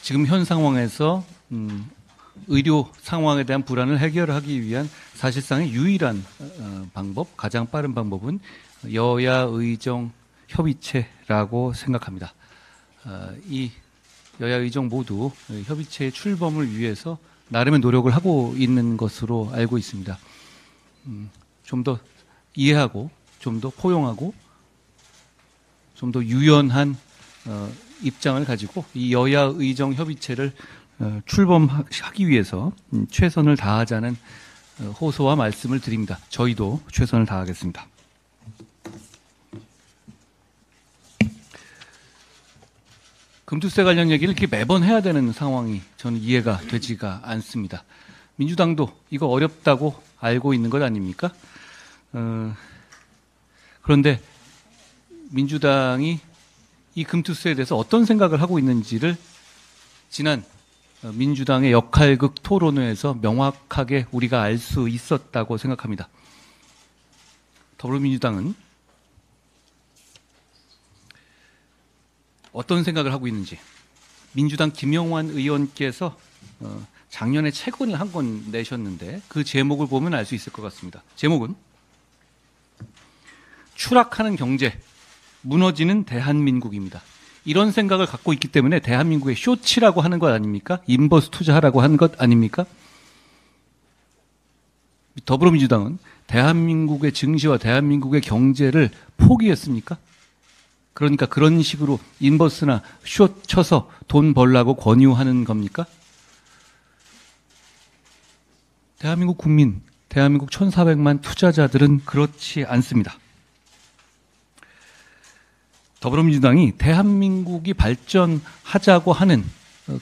지금 현 상황에서 의료 상황에 대한 불안을 해결하기 위한 사실상의 유일한 방법, 가장 빠른 방법은 여야 의정 협의체라고 생각합니다. 이 여야 의정 모두 협의체의 출범을 위해서 나름의 노력을 하고 있는 것으로 알고 있습니다. 좀 더 이해하고 좀 더 포용하고 좀 더 유연한 입장을 가지고 이 여야 의정 협의체를 출범하기 위해서 최선을 다하자는 호소와 말씀을 드립니다. 저희도 최선을 다하겠습니다. 금투세 관련 얘기를 이렇게 매번 해야 되는 상황이 저는 이해가 되지가 않습니다. 민주당도 이거 어렵다고 알고 있는 것 아닙니까? 그런데 민주당이 이 금투세에 대해서 어떤 생각을 하고 있는지를 지난 민주당의 역할극 토론회에서 명확하게 우리가 알 수 있었다고 생각합니다. 더불어민주당은 어떤 생각을 하고 있는지, 민주당 김영환 의원께서 작년에 책을 한 권 내셨는데 그 제목을 보면 알 수 있을 것 같습니다. 제목은 추락하는 경제, 무너지는 대한민국입니다. 이런 생각을 갖고 있기 때문에 대한민국에 쇼치라고 하는 것 아닙니까? 인버스 투자하라고 하는 것 아닙니까? 더불어민주당은 대한민국의 증시와 대한민국의 경제를 포기했습니까? 그러니까 그런 식으로 인버스나 숏 쳐서 돈 벌라고 권유하는 겁니까? 대한민국 국민, 대한민국 1,400만 투자자들은 그렇지 않습니다. 더불어민주당이 대한민국이 발전하자고 하는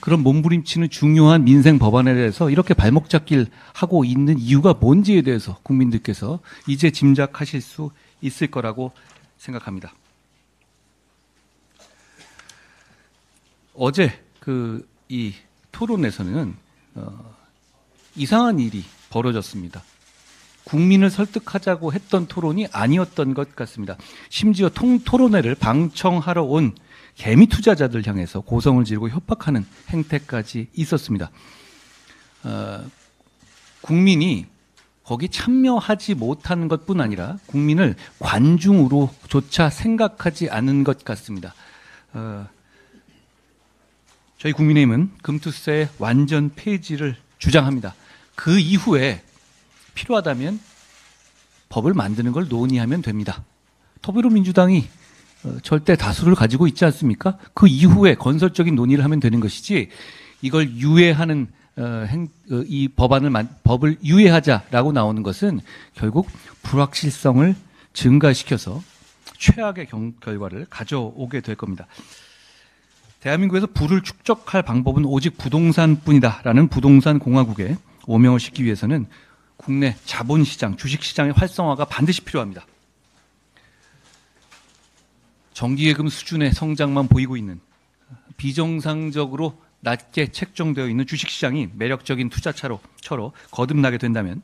그런 몸부림치는 중요한 민생 법안에 대해서 이렇게 발목 잡기를 하고 있는 이유가 뭔지에 대해서 국민들께서 이제 짐작하실 수 있을 거라고 생각합니다. 어제 이 토론에서는 이상한 일이 벌어졌습니다. 국민을 설득하자고 했던 토론이 아니었던 것 같습니다. 심지어 토론회를 방청하러 온 개미 투자자들 향해서 고성을 지르고 협박하는 행태까지 있었습니다. 국민이 거기 참여하지 못한 것뿐 아니라 국민을 관중으로조차 생각하지 않은 것 같습니다. 저희 국민의힘은 금투세 완전 폐지를 주장합니다. 그 이후에 필요하다면 법을 만드는 걸 논의하면 됩니다. 더불어민주당이 절대 다수를 가지고 있지 않습니까? 그 이후에 건설적인 논의를 하면 되는 것이지 이걸 유예하는 이 법을 유예하자라고 나오는 것은 결국 불확실성을 증가시켜서 최악의 결과를 가져오게 될 겁니다. 대한민국에서 부를 축적할 방법은 오직 부동산뿐이다라는 부동산 공화국에 오명을 싣기 위해서는 국내 자본시장, 주식시장의 활성화가 반드시 필요합니다. 정기예금 수준의 성장만 보이고 있는 비정상적으로 낮게 책정되어 있는 주식시장이 매력적인 투자처로 거듭나게 된다면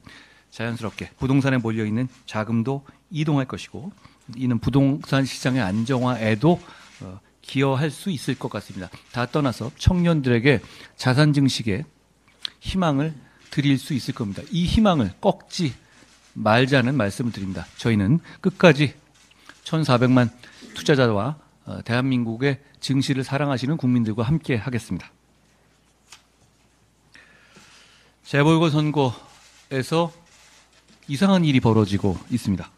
자연스럽게 부동산에 몰려있는 자금도 이동할 것이고 이는 부동산 시장의 안정화에도 기여할 수 있을 것 같습니다. 다 떠나서 청년들에게 자산 증식에 희망을 드릴 수 있을 겁니다. 이 희망을 꺾지 말자는 말씀을 드립니다. 저희는 끝까지 1,400만 투자자와 대한민국의 증시를 사랑하시는 국민들과 함께 하겠습니다. 재보궐선거에서 이상한 일이 벌어지고 있습니다.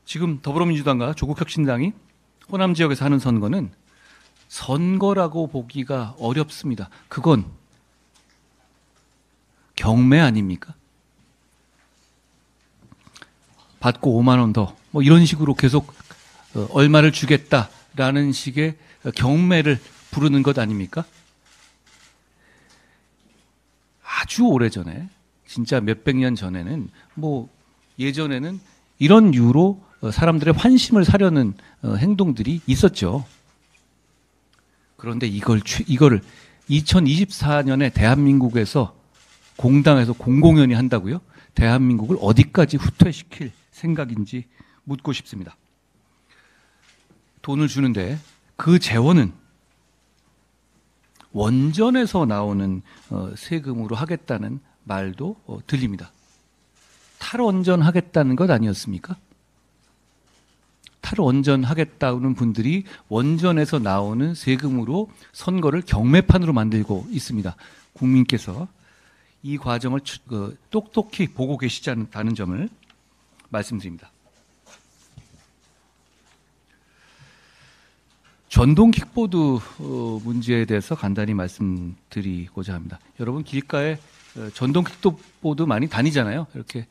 지금 더불어민주당과 조국혁신당이 호남 지역에서 하는 선거는 선거라고 보기가 어렵습니다. 그건 경매 아닙니까? 받고 5만 원 더 뭐 이런 식으로 계속 얼마를 주겠다라는 식의 경매를 부르는 것 아닙니까? 아주 오래전에 진짜 몇백 년 전에는 뭐 예전에는 이런 이유로 사람들의 환심을 사려는 행동들이 있었죠. 그런데 이거를 2024년에 대한민국에서 공당에서 공공연히 한다고요? 대한민국을 어디까지 후퇴시킬 생각인지 묻고 싶습니다. 돈을 주는데 그 재원은 원전에서 나오는 세금으로 하겠다는 말도 들립니다. 탈원전 하겠다는 것 아니었습니까? 탈원전 하겠다는 분들이 원전에서 나오는 세금으로 선거를 경매판으로 만들고 있습니다. 국민께서 이 과정을 똑똑히 보고 계시지 않다는 점을 말씀드립니다. 전동 킥보드 문제에 대해서 간단히 말씀드리고자 합니다. 여러분 길가에 전동 킥보드 많이 다니잖아요. 이렇게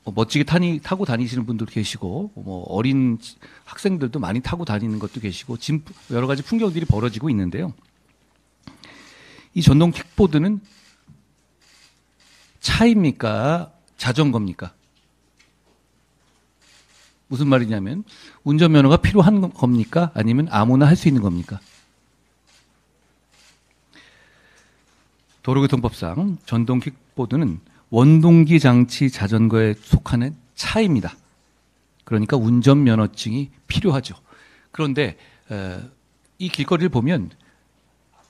멋지게 타고 다니시는 분도 계시고, 어린 학생들도 많이 타고 다니는 것도 계시고, 지금 여러 가지 풍경들이 벌어지고 있는데요. 이 전동 킥보드는 차입니까? 자전거입니까? 무슨 말이냐면 운전면허가 필요한 겁니까? 아니면 아무나 할 수 있는 겁니까? 도로교통법상 전동 킥보드는 원동기 장치 자전거에 속하는 차입니다. 그러니까 운전면허증이 필요하죠. 그런데 이 길거리를 보면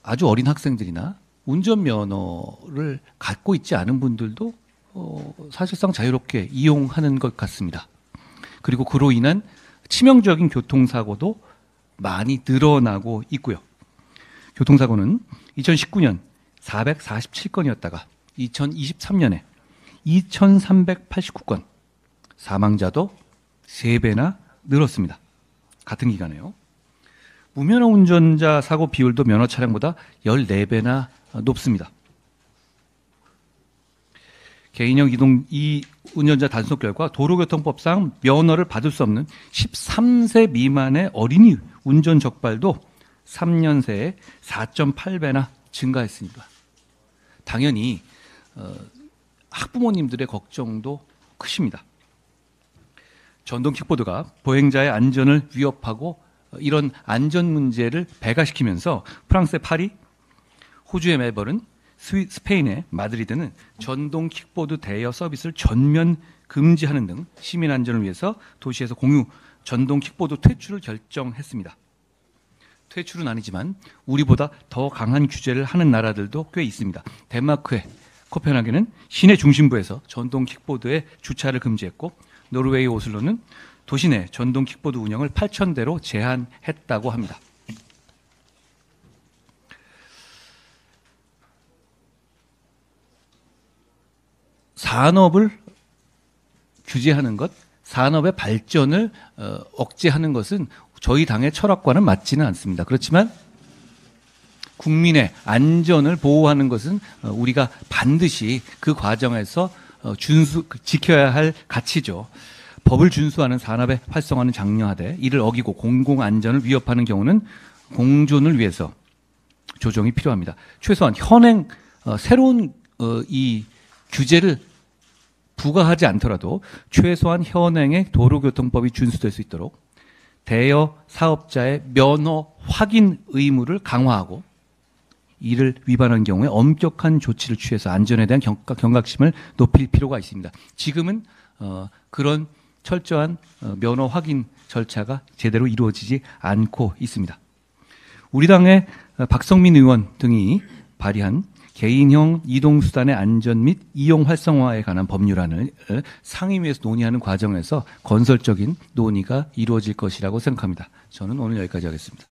아주 어린 학생들이나 운전면허를 갖고 있지 않은 분들도 사실상 자유롭게 이용하는 것 같습니다. 그리고 그로 인한 치명적인 교통사고도 많이 늘어나고 있고요. 교통사고는 2019년 447건이었다가 2023년에 2389건, 사망자도 3배나 늘었습니다. 같은 기간에요. 무면허 운전자 사고 비율도 면허 차량보다 14배나 높습니다. 개인형 이 운전자 단속 결과 도로교통법상 면허를 받을 수 없는 13세 미만의 어린이 운전 적발도 3년 새에 4.8배나 증가했습니다. 당연히 학부모님들의 걱정도 크십니다. 전동 킥보드가 보행자의 안전을 위협하고 이런 안전 문제를 배가시키면서 프랑스의 파리, 호주의 멜버른, 스페인의 마드리드는 전동 킥보드 대여 서비스를 전면 금지하는 등 시민 안전을 위해서 도시에서 공유 전동 킥보드 퇴출을 결정했습니다. 퇴출은 아니지만 우리보다 더 강한 규제를 하는 나라들도 꽤 있습니다. 덴마크의 코펜하겐은 시내 중심부에서 전동 킥보드의 주차를 금지했고, 노르웨이 오슬로는 도시 내 전동 킥보드 운영을 8,000대로 제한했다고 합니다. 산업을 규제하는 것, 산업의 발전을 억제하는 것은 저희 당의 철학과는 맞지는 않습니다. 그렇지만 국민의 안전을 보호하는 것은 우리가 반드시 그 과정에서 지켜야 할 가치죠. 법을 준수하는 산업의 활성화는 장려하되 이를 어기고 공공안전을 위협하는 경우는 공존을 위해서 조정이 필요합니다. 최소한 현행 새로운 이 규제를 부과하지 않더라도 최소한 현행의 도로교통법이 준수될 수 있도록 대여 사업자의 면허 확인 의무를 강화하고 이를 위반한 경우에 엄격한 조치를 취해서 안전에 대한 경각심을 높일 필요가 있습니다. 지금은 그런 철저한 면허 확인 절차가 제대로 이루어지지 않고 있습니다. 우리 당의 박성민 의원 등이 발의한 개인형 이동수단의 안전 및 이용 활성화에 관한 법률안을 상임위에서 논의하는 과정에서 건설적인 논의가 이루어질 것이라고 생각합니다. 저는 오늘 여기까지 하겠습니다.